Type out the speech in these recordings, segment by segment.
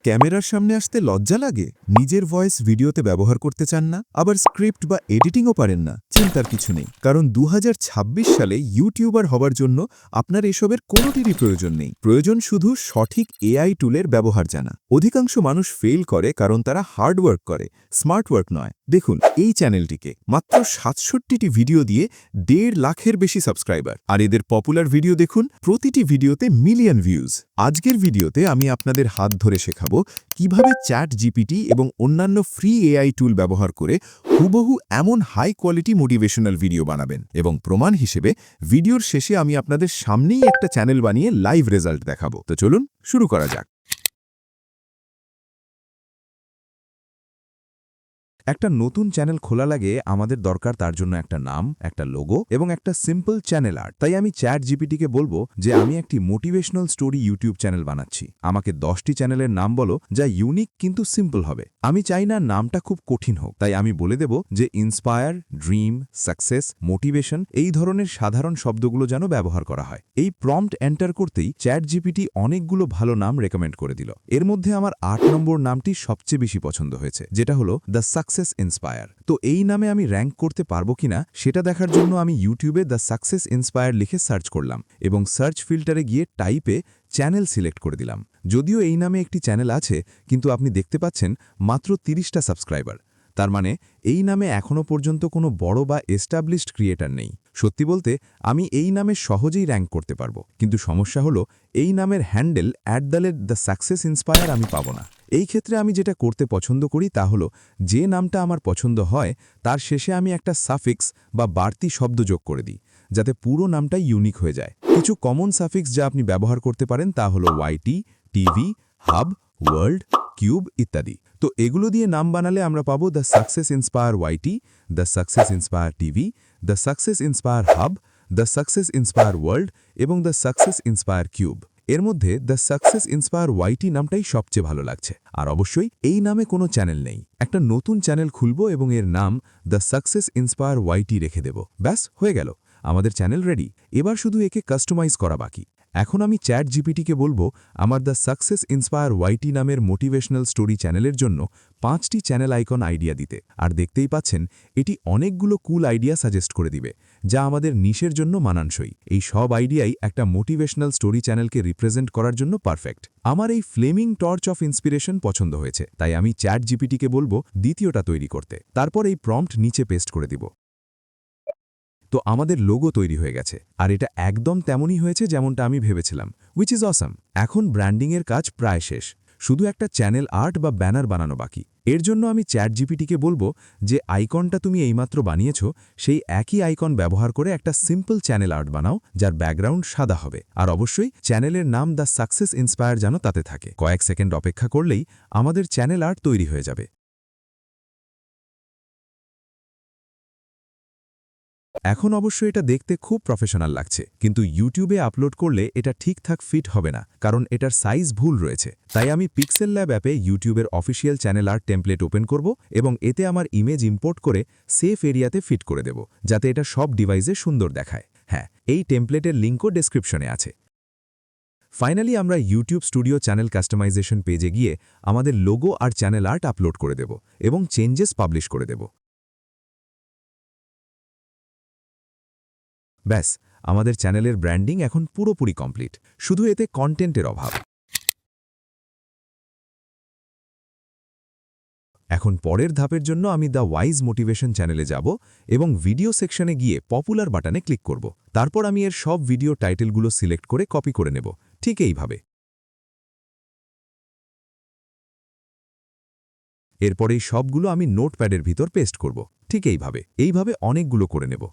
ক্যামেরার সামনে আসতে লজ্জা লাগে? নিজের ভয়েস ভিডিওতে ব্যবহার করতে চান না? আবার স্ক্রিপ্ট বা এডিটিংও পারেন না? চিন্তার কিছু নেই, কারণ ২০২৬ সালে ইউটিউবার হবার জন্য আপনার এসবের কোনোটিরই প্রয়োজন নেই। প্রয়োজন শুধু সঠিক এআই টুলের ব্যবহার জানা। অধিকাংশ মানুষ ফেল করে কারণ তারা হার্ডওয়ার্ক করে, স্মার্ট ওয়ার্ক নয়। দেখুন এই চ্যানেলটিকে, মাত্র ৬৭টি ভিডিও দিয়ে ১.৫ লাখের বেশি সাবস্ক্রাইবার। আর এদের পপুলার ভিডিও দেখুন, প্রতিটি ভিডিওতে মিলিয়ন ভিউজ। আজকের ভিডিওতে আমি আপনাদের হাত ধরে শেখাবো কিভাবে চ্যাট জিপিটি এবং অন্যান্য ফ্রি এআই টুল ব্যবহার করে হুবহু এমন হাই কোয়ালিটি মোটিভেশনাল ভিডিও বানাবেন। এবং প্রমাণ হিসেবে ভিডিওর শেষে আমি আপনাদের সামনেই একটা চ্যানেল বানিয়ে লাইভ রেজাল্ট দেখাবো। তো চলুন শুরু করা যাক। একটা নতুন চ্যানেল খোলা লাগে আমাদের দরকার তার জন্য একটা নাম, একটা লোগো এবং একটা সিম্পল চ্যানেল আর্ট। তাই আমি চ্যাট জিপিটিকে বলবো যে আমি একটি মোটিভেশনাল স্টোরি ইউটিউব চ্যানেল বানাচ্ছি, আমাকে 10টি চ্যানেলের নাম বলো যা ইউনিক কিন্তু সিম্পল হবে। আমি চাই না নামটা খুব কঠিন হোক, তাই আমি বলে দেব যে ইন্সপায়ার, ড্রিম, সাকসেস, মোটিভেশন এই ধরনের সাধারণ শব্দগুলো যেন ব্যবহার করা হয়। এই প্রম্পট এন্টার করতেই চ্যাট জিপিটি অনেকগুলো ভালো নাম রেকমেন্ড করে দিল। এর মধ্যে আমার ৮ নম্বর নামটি সবচেয়ে বেশি পছন্দ হয়েছে, যেটা হলো দ্য সাকসেস ইন্সপায়ার। তো এই নামে আমি র্যাঙ্ক করতে পারবো কিনা সেটা দেখার জন্য আমি ইউটিউবে দ্য সাকসেস ইন্সপায়ার লিখে সার্চ করলাম এবং সার্চ ফিল্টারে গিয়ে টাইপে চ্যানেল সিলেক্ট করে দিলাম। যদিও এই নামে একটি চ্যানেল আছে, কিন্তু আপনি দেখতে পাচ্ছেন মাত্র ৩০টা সাবস্ক্রাইবার। তার মানে এই নামে এখনও পর্যন্ত কোনো বড় বা এস্টাবলিশড ক্রিয়েটার নেই। সত্যি বলতে আমি এই নামে সহজেই র্যাঙ্ক করতে পারবো, কিন্তু সমস্যা হলো এই নামের হ্যান্ডেল দ্য সাকসেস ইন্সপায়ার আমি পাবো না। এই ক্ষেত্রে আমি যেটা করতে পছন্দ করি তা হলো যে নামটা আমার পছন্দ হয় তার শেষে আমি একটা সাফিক্স বা বাড়তি শব্দ যোগ করে দিই, যাতে পুরো নামটাই ইউনিক হয়ে যায়। কিছু কমন সাফিক্স যা আপনি ব্যবহার করতে পারেন তা হলো YT, TV, hub, world, cube ইত্যাদি। তো এগুলো দিয়ে নাম বানালে আমরা পাবো the success inspire YT, the success inspire TV, the success inspire hub, the success inspire world এবং দ্য সাকসেস ইন্সপায়ার কিউব। এর মধ্যে দ্য সাকসেস ইন্সপায়ার ওয়াইটি নামটাই সবচেয়ে ভালো লাগছে। আর অবশ্যই এই নামে কোনো চ্যানেল নেই। একটা নতুন চ্যানেল খুলব এবং এর নাম দ্য সাকসেস ইন্সপায়ার ওয়াইটি রেখে দেব। ব্যাস, হয়ে গেল, আমাদের চ্যানেল রেডি। এবার শুধু একে কাস্টমাইজ করা বাকি। এখন আমি চ্যাট জিপিটিকে বলবো আমার দ্য সাকসেস ইন্সপায়ার ওয়াইটি নামের মোটিভেশনাল স্টোরি চ্যানেলের জন্য 5টি চ্যানেল আইকন আইডিয়া দিতে। আর দেখতেই পাচ্ছেন এটি অনেকগুলো কুল আইডিয়া সাজেস্ট করে দিবে, যা আমাদের নিশের জন্য মানানসই। এই সব আইডিয়াই একটা মোটিভেশনাল স্টোরি চ্যানেলকে রিপ্রেজেন্ট করার জন্য পারফেক্ট। আমার এই ফ্লেমিং টর্চ অফ ইন্সপিরেশন পছন্দ হয়েছে, তাই আমি চ্যাট জিপিটিকে বলবো দ্বিতীয়টা তৈরি করতে। তারপর এই প্রম্পট নিচে পেস্ট করে দিব। তো আমাদের লোগো তৈরি হয়ে গেছে, আর এটা একদম তেমনই হয়েছে যেমনটা আমি ভেবেছিলাম, হুইচ ইজ অসাম। এখন ব্র্যান্ডিংয়ের কাজ প্রায় শেষ, শুধু একটা চ্যানেল আর্ট বা ব্যানার বানানো বাকি। এর জন্য আমি চ্যাট জিপিটিকে বলবো যে আইকনটা তুমি এইমাত্র বানিয়েছ সেই একই আইকন ব্যবহার করে একটা সিম্পল চ্যানেল আর্ট বানাও, যার ব্যাকগ্রাউন্ড সাদা হবে। আর অবশ্যই চ্যানেলের নাম দ্য সাকসেস ইন্সপায়ার যেন তাতে থাকে। কয়েক সেকেন্ড অপেক্ষা করলেই আমাদের চ্যানেল আর্ট তৈরি হয়ে যাবে। এখন অবশ্য এটা দেখতে খুব প্রফেশনাল লাগছে, কিন্তু ইউটিউবে আপলোড করলে এটা ঠিকঠাক ফিট হবে না, কারণ এটার সাইজ ভুল রয়েছে। তাই আমি পিক্সেল ল্যাব অ্যাপে ইউটিউবের official channel art template open করব এবং এতে আমার ইমেজ ইম্পোর্ট করে সেফ এরিয়াতে ফিট করে দেব, যাতে এটা সব ডিভাইসে সুন্দর দেখায়। হ্যাঁ, এই টেমপ্লেটের লিঙ্কও ডেসক্রিপশনে আছে। ফাইনালি আমরা ইউটিউব স্টুডিও চ্যানেল কাস্টমাইজেশন পেজে গিয়ে আমাদের লোগো আর চ্যানেল আর্ট আপলোড করে দেব এবং চেঞ্জেস পাবলিশ করে দেব। ব্যাস, আমাদের চ্যানেলের ব্র্যান্ডিং এখন পুরোপুরি কমপ্লিট, শুধু এতে কন্টেন্টের অভাব। এখন পরের ধাপের জন্য আমি দ্য ওয়াইজ মোটিভেশন চ্যানেলে যাব এবং ভিডিও সেকশনে গিয়ে পপুলার বাটনে ক্লিক করব। তারপর আমি এর সব ভিডিও টাইটেলগুলো সিলেক্ট করে কপি করে নেব, ঠিক এইভাবে। এরপর এই সবগুলো আমি নোটপ্যাডের ভিতর পেস্ট করব, ঠিক এইভাবে অনেকগুলো করে নেব।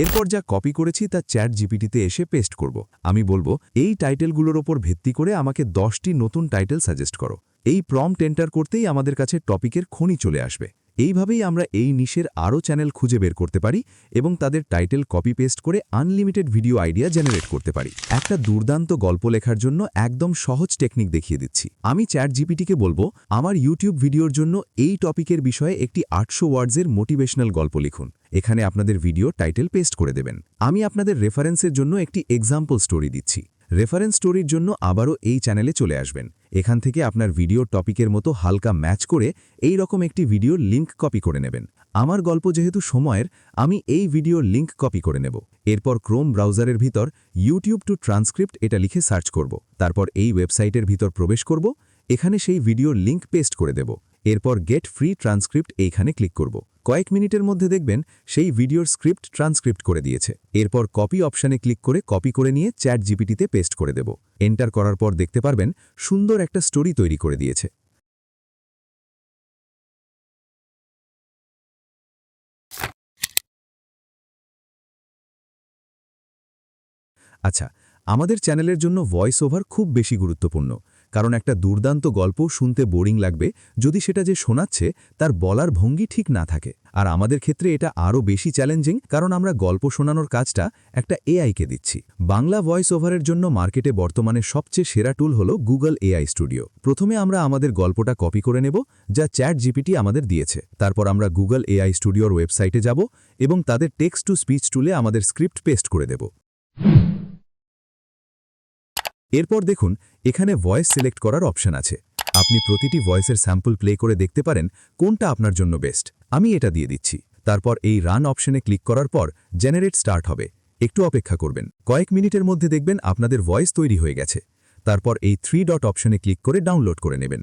এরপর যা কপি করেছি তা চ্যাট জিপিটিতে এসে পেস্ট করব। আমি বলবো এই টাইটেলগুলোর ওপর ভিত্তি করে আমাকে 10টি নতুন টাইটেল সাজেস্ট করো। এই প্রম্পট এন্টার করতেই আমাদের কাছে টপিকের খনি চলে আসবে। এইভাবেই আমরা এই নিশের আরও চ্যানেল খুঁজে বের করতে পারি এবং তাদের টাইটেল কপি পেস্ট করে আনলিমিটেড ভিডিও আইডিয়া জেনারেট করতে পারি। একটা দুর্দান্ত গল্প লেখার জন্য একদম সহজ টেকনিক দেখিয়ে দিচ্ছি। আমি চ্যাট জিপিটিকে বলবো আমার ইউটিউব ভিডিওর জন্য এই টপিকের বিষয়ে একটি 800 ওয়ার্ডসের মোটিভেশনাল গল্প লিখুন। এখানে আপনাদের ভিডিও টাইটেল পেস্ট করে দেবেন। আমি আপনাদের রেফারেন্সের জন্য একটি এক্সাম্পল স্টোরি দিচ্ছি। রেফারেন্স স্টোরির জন্য আবারও এই চ্যানেলে চলে আসবেন। এখান থেকে আপনার ভিডিওর টপিকের মতো হালকা ম্যাচ করে এই রকম একটি ভিডিওর লিঙ্ক কপি করে নেবেন। আমার গল্প যেহেতু সময়ের, আমি এই ভিডিওর লিঙ্ক কপি করে নেব। এরপর ক্রোম ব্রাউজারের ভিতর ইউটিউব টু ট্রান্সক্রিপ্ট এটা লিখে সার্চ করব। তারপর এই ওয়েবসাইটের ভিতর প্রবেশ করব। এখানে সেই ভিডিওর লিঙ্ক পেস্ট করে দেব। এরপর গেট ফ্রি ট্রান্সক্রিপ্ট এইখানে ক্লিক করব। কয়েক মিনিটের মধ্যে দেখবেন সেই ভিডিওর স্ক্রিপ্ট ট্রান্সক্রিপ্ট করে দিয়েছে। এরপর কপি অপশানে ক্লিক করে কপি করে নিয়ে চ্যাট জিপিটিতে পেস্ট করে দেব। এন্টার করার পর দেখতে পারবেন সুন্দর একটা স্টোরি তৈরি করে দিয়েছে। আচ্ছা, আমাদের চ্যানেলের জন্য ভয়েস ওভার খুব বেশি গুরুত্বপূর্ণ, কারণ একটা দুর্দান্ত গল্প শুনতে বোরিং লাগবে যদি সেটা যে শোনাচ্ছে তার বলার ভঙ্গি ঠিক না থাকে। আর আমাদের ক্ষেত্রে এটা আরও বেশি চ্যালেঞ্জিং, কারণ আমরা গল্প শোনানোর কাজটা একটা এআইকে দিচ্ছি। বাংলা ভয়েস ওভারের জন্য মার্কেটে বর্তমানে সবচেয়ে সেরা টুল হলো গুগল এআই স্টুডিও। প্রথমে আমরা আমাদের গল্পটা কপি করে নেব, যা চ্যাট জিপিটি আমাদের দিয়েছে। তারপর আমরা গুগল এআই স্টুডিওর ওয়েবসাইটে যাব এবং তাদের টেক্সট টু স্পিচ টুলে আমাদের স্ক্রিপ্ট পেস্ট করে দেব। এরপর দেখুন এখানে ভয়েস সিলেক্ট করার অপশন আছে। আপনি প্রতিটি ভয়েসের স্যাম্পল প্লে করে দেখতে পারেন কোনটা আপনার জন্য বেস্ট। আমি এটা দিয়ে দিচ্ছি। তারপর এই রান অপশনে ক্লিক করার পর জেনারেট স্টার্ট হবে। একটু অপেক্ষা করবেন। কয়েক মিনিটের মধ্যে দেখবেন আপনাদের ভয়েস তৈরি হয়ে গেছে। তারপর এই 3 ডট অপশনে ক্লিক করে ডাউনলোড করে নেবেন।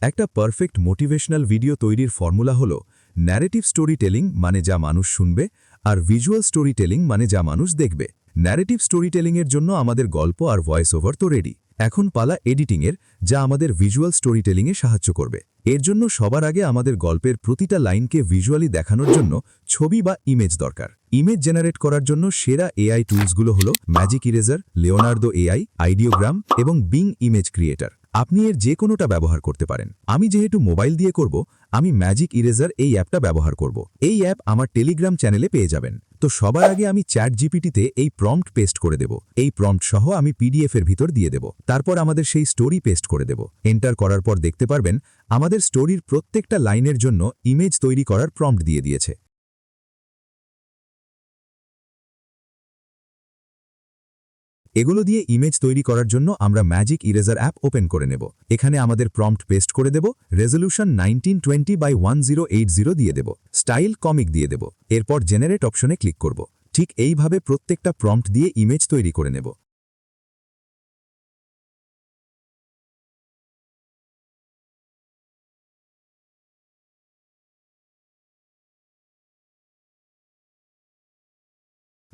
একটা পারফেক্ট মোটিভেশনাল ভিডিও তৈরির ফর্মুলা হলো ন্যারেটিভ স্টোরি টেলিং, মানে যা মানুষ শুনবে, আর ভিজুয়াল স্টোরি টেলিং, মানে যা মানুষ দেখবে। ন্যারেটিভ স্টোরি টেলিংয়ের জন্য আমাদের গল্প আর ভয়েস ওভার তো রেডি। এখন পালা এডিটিংয়ের, যা আমাদের ভিজুয়াল স্টোরি টেলিংয়ে সাহায্য করবে। এর জন্য সবার আগে আমাদের গল্পের প্রতিটা লাইনকে ভিজুয়ালি দেখানোর জন্য ছবি বা ইমেজ দরকার। ইমেজ জেনারেট করার জন্য সেরা এআই টুলসগুলো হলো magic eraser, Leonardo AI, Ideogram এবং বিং ইমেজ ক্রিয়েটার। আপনি এর যে কোনোটা ব্যবহার করতে পারেন। আমি যেহেতু মোবাইল দিয়ে করব, আমি ম্যাজিক ইরেজার এই অ্যাপটা ব্যবহার করব। এই অ্যাপ আমার টেলিগ্রাম চ্যানেলে পেয়ে যাবেন। তো সবার আগে আমি চ্যাট জিপিটিতে এই প্রম্পট পেস্ট করে দেব। এই প্রম্পট সহ আমি পিডিএফ এর ভিতর দিয়ে দেব। তারপর আমাদের সেই স্টোরি পেস্ট করে দেব। এন্টার করার পর দেখতে পারবেন আমাদের স্টোরির প্রত্যেকটা লাইনের জন্য ইমেজ তৈরি করার প্রম্পট দিয়ে দিয়েছে। এগুলো দিয়ে ইমেজ তৈরি করার জন্য আমরা ম্যাজিক ইরেজার অ্যাপ ওপেন করে নেব। এখানে আমাদের প্রম্পট পেস্ট করে দেব। রেজলিউশন 1920x1080 দিয়ে দেব। স্টাইল কমিক দিয়ে দেব। এরপর জেনারেট অপশনে ক্লিক করব। ঠিক এইভাবে প্রত্যেকটা প্রম্পট দিয়ে ইমেজ তৈরি করে নেব।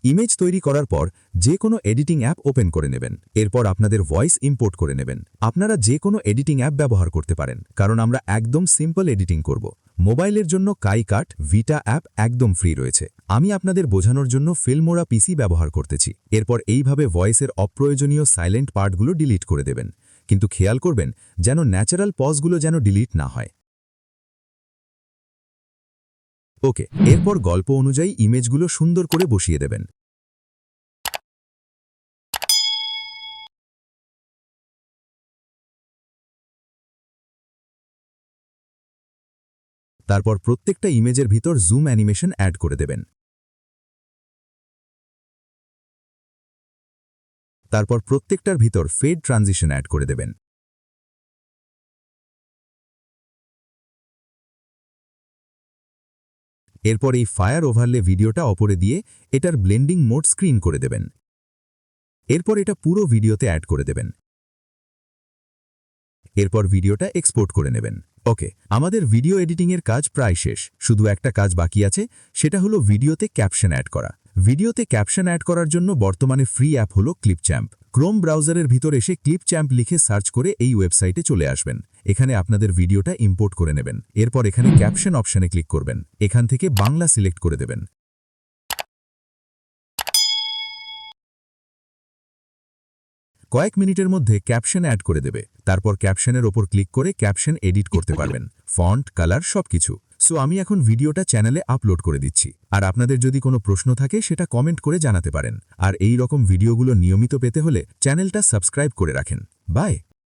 ইমেজ তৈরি করার পর যে কোনো এডিটিং অ্যাপ ওপেন করে নেবেন। এরপর আপনাদের ভয়েস ইম্পোর্ট করে নেবেন। আপনারা যে কোনো এডিটিং অ্যাপ ব্যবহার করতে পারেন, কারণ আমরা একদম সিম্পল এডিটিং করব। মোবাইলের জন্য কাইকাট, ভিটা অ্যাপ একদম ফ্রি রয়েছে। আমি আপনাদের বোঝানোর জন্য ফিল্মোরা পিসি ব্যবহার করতেছি। এরপর এইভাবে ভয়েসের অপ্রয়োজনীয় সাইলেন্ট পার্টগুলো ডিলিট করে দেবেন, কিন্তু খেয়াল করবেন যেন ন্যাচারাল পজগুলো যেন ডিলিট না হয়। ওকে, এরপর গল্প অনুযায়ী ইমেজগুলো সুন্দর করে বসিয়ে দেবেন। তারপর প্রত্যেকটা ইমেজের ভিতর জুম অ্যানিমেশন অ্যাড করে দেবেন। তারপর প্রত্যেকটার ভিতর ফেড ট্রানজিশন অ্যাড করে দেবেন। এরপর এই ফায়ার ওভারলে ভিডিওটা ওপরে দিয়ে এটার ব্লেন্ডিং মোড স্ক্রিন করে দেবেন। এরপর এটা পুরো ভিডিওতে অ্যাড করে দেবেন। এরপর ভিডিওটা এক্সপোর্ট করে নেবেন। ওকে, আমাদের ভিডিও এডিটিংয়ের কাজ প্রায় শেষ। শুধু একটা কাজ বাকি আছে, সেটা হলো ভিডিওতে ক্যাপশন অ্যাড করা। ভিডিওতে ক্যাপশন অ্যাড করার জন্য বর্তমানে ফ্রি অ্যাপ হলো ক্লিপচ্যাম্প। ক্রোম ব্রাউজারের ভিতর এসে ক্লিপচ্যাম্প লিখে সার্চ করে এই ওয়েবসাইটে চলে আসবেন। এখানে আপনাদের ভিডিওটা ইম্পোর্ট করে নেবেন। এরপর এখানে ক্যাপশন অপশনে ক্লিক করবেন। এখান থেকে বাংলা সিলেক্ট করে দেবেন। কয়েক মিনিটের মধ্যে ক্যাপশন অ্যাড করে দেবে। তারপর ক্যাপশনের ওপর ক্লিক করে ক্যাপশন এডিট করতে পারবেন, ফন্ট, কালার সবকিছু। সো আমি এখন ভিডিওটা চ্যানেলে আপলোড করে দিচ্ছি। আর আপনাদের যদি কোনো প্রশ্ন থাকে সেটা কমেন্ট করে জানাতে পারেন। আর এই রকম ভিডিওগুলো নিয়মিত পেতে হলে চ্যানেলটা সাবস্ক্রাইব করে রাখেন। বাই।